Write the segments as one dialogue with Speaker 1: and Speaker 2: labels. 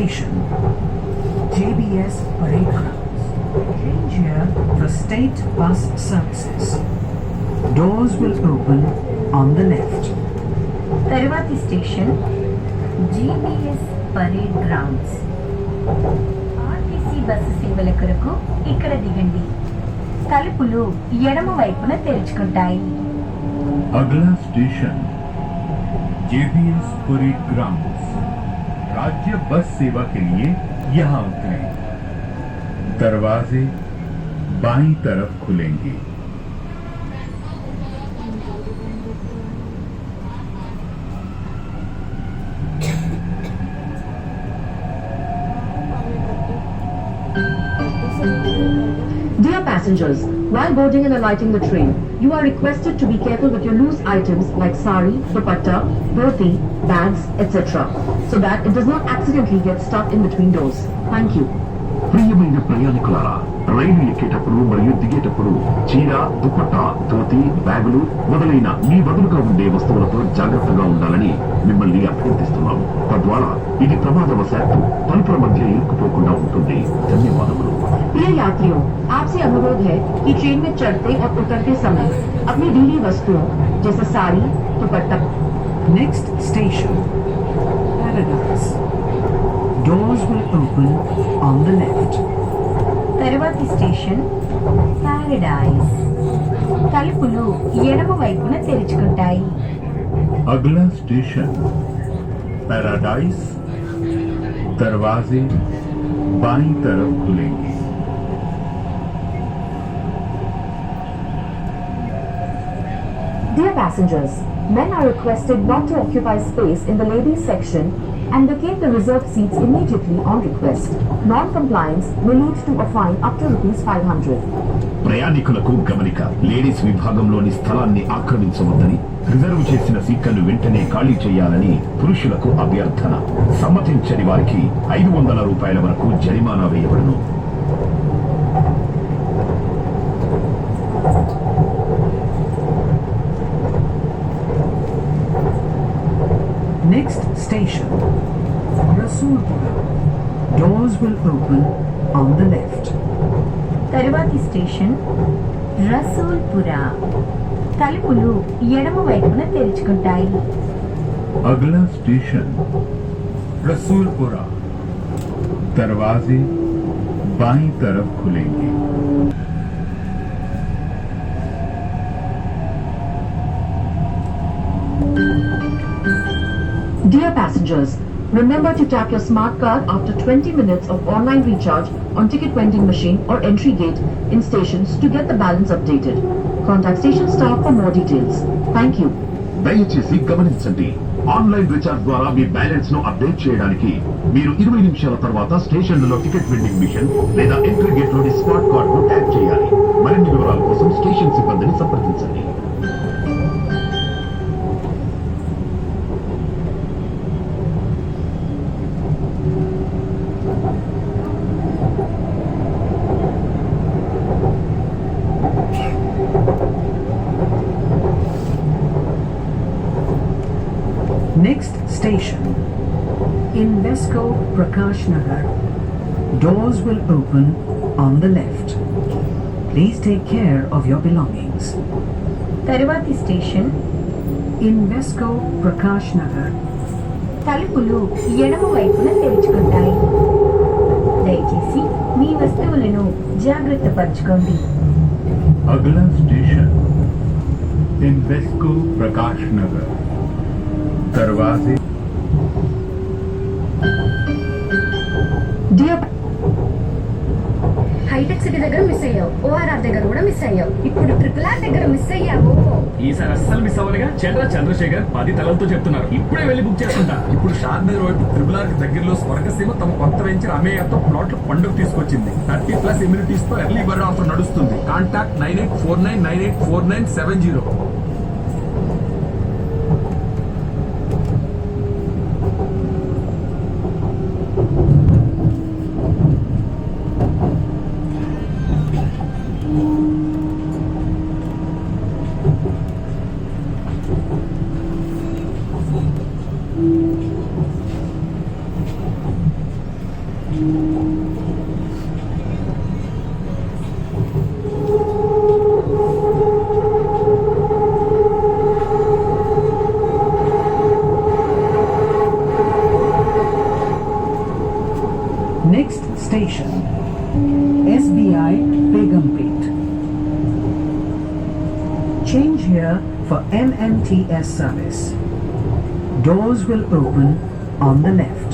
Speaker 1: station, JBS Parade Grounds. Change here for state bus services. Doors will open on the left.
Speaker 2: తరువాతి station GBs parade grounds. RTC bus సేవల కొరకు ఇక్కడ దిగండి. తలుపులు ఎడమ వైపున తెరుచుకుంటాయి.
Speaker 3: अगला स्टेशन JBS परेड ग्राउंड्स. राज्य बस सेवा के लिए यहाँ उतरें. दरवाजे बाईं तरफ खुलेंगे.
Speaker 4: Dear passengers, while boarding and alighting the train, you are requested to be careful with your loose items like sari, dupatta, dhoti, bags, etc. so that it does not accidentally get stuck in between doors. Thank you.
Speaker 5: ప్రియమైన ప్రయాణికులారా, రైలు ఎక్కేటప్పుడు మరియు దిగేటప్పుడు చీర, దుపట్టా, ధోతి, బ్యాగులు మొదలైన మీ బదులుగా ఉండే వస్తువులతో జాగ్రత్తగా ఉండాలని మిమ్మల్ని అభ్యర్థిస్తున్నాము. తద్వారా ఇది ప్రమాదవశాత్తు తలుపుల మధ్య ఇరుక్కుపోకుండా ఉంటుంది. ధన్యవాదములు.
Speaker 4: प्रिय यात्रियों, आपसे अनुरोध है कि ट्रेन में चढ़ते और उतरते समय अपनी ढीली वस्तुओं जैसे साड़ी, दुपट्टा.
Speaker 1: Next station, Paradise. Doors will open on the left.
Speaker 2: తరువాతి స్టేషన్ పారడైజ్. తలుపులు ఎడమ వైపున తెరుచుకుంటాయి.
Speaker 3: अगला स्टेशन पैराडाइज. दरवाजे बाईं तरफ खुलेंगे.
Speaker 4: Dear passengers, men are requested not to occupy space in the ladies section and vacate the reserved seats immediately on request. Non-compliance may lead to a fine up to ₹500.
Speaker 5: ప్రయాణికులకు గమనిక. Ladies విభాగంలోని స్థలాన్ని ఆక్రమించవద్దని, reserve చేసిన సీట్లను వెంటనే ఖాళీ చేయాలని పురుషులకు అభ్యర్థన. సమ్మతించని వారికి ₹500 వరకు జరిమానా వేయబడును.
Speaker 1: Next station, Rasulpura. Doors will open on the left.
Speaker 2: తరువాతి స్టేషన్ రసూల్పురా. తలుపులు ఎడమ వైపున తెరుచుకుంటాయి.
Speaker 3: अगला स्टेशन रसूलपुरा. दरवाजे बाईं तरफ खुलेंगे.
Speaker 4: Dear passengers, remember to tap your smart card after 20 minutes of online recharge on ticket vending machine or entry gate in stations to get the balance updated. Contact station staff for more details. Thank you.
Speaker 5: దయచేసి గమనించండి. Online recharge ద్వారా మీ balance ను update చేయడానికి మీరు 20 నిమిషాల తర్వాత స్టేషన్లలో ticket vending machine లేదా ఎంట్రీ గేట్ లోని స్మార్ట్ కార్డ్ ను ట్యాప్ చేయాలి. మరిన్ని వివరాల కోసం స్టేషన్ సిబ్బందిని సంప్రదించండి.
Speaker 1: Next station, Invesco Prakash Nagar. Doors will open on the left. Please take care of your belongings.
Speaker 2: తరువాతి స్టేషన్
Speaker 1: Invesco Prakash Nagar.
Speaker 2: తలుపులు ఎడమ వైపున తెరుచుకుంటాయి. దయచేసి మీ వస్తువులను జాగ్రత్త పరచుకోండి.
Speaker 3: अगला स्टेशन इन्वेस्को प्रकाश नगर. दरवाजे
Speaker 4: Dear
Speaker 6: హైటెక్ సిటీ దగ్గర మిస్ అయ్యావు, ORR దగ్గర కూడా మిస్ అయ్యావు, ఇప్పుడు RRR దగ్గర మిస్ అయ్యావు.
Speaker 7: ఈసారి అస్సలు మిస్ అవ్వరుగా. చంద్రశేఖర్ 10 తలలతో చెప్తున్నారు. ఇప్పుడే వెళ్ళి బుక్ చేసుకుంటా. ఇప్పుడు షాద్నగర్ రోడ్ RRR కి దగ్గరలో స్వర్గసీమ తమ కొత్త వెంచర్ అమేయాతో ప్లాట్లు పండుగ తీసుకొచ్చింది. 30+ ఇమ్యూనిటీస్ తో ఎర్లీ బర్డ్ ఆఫర్ నడుస్తుంది. Contact 9849984970.
Speaker 1: station, SBI Begumpet. Change here for MMTS service. Doors will open on the left.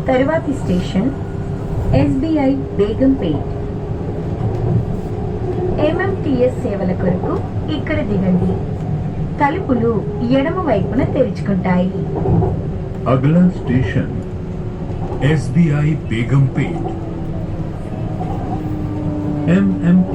Speaker 2: తరువాతి స్టేషన్ ఎస్బీఐ బేగంపేట్. ఎంఎంటీఎస్ సేవల కొరకు ఇక్కడ దిగండి. తలుపులు ఎడమ వైపున తెరుచుకుంటాయి.
Speaker 3: अगला स्टेशन SBI बेगमपेट MMT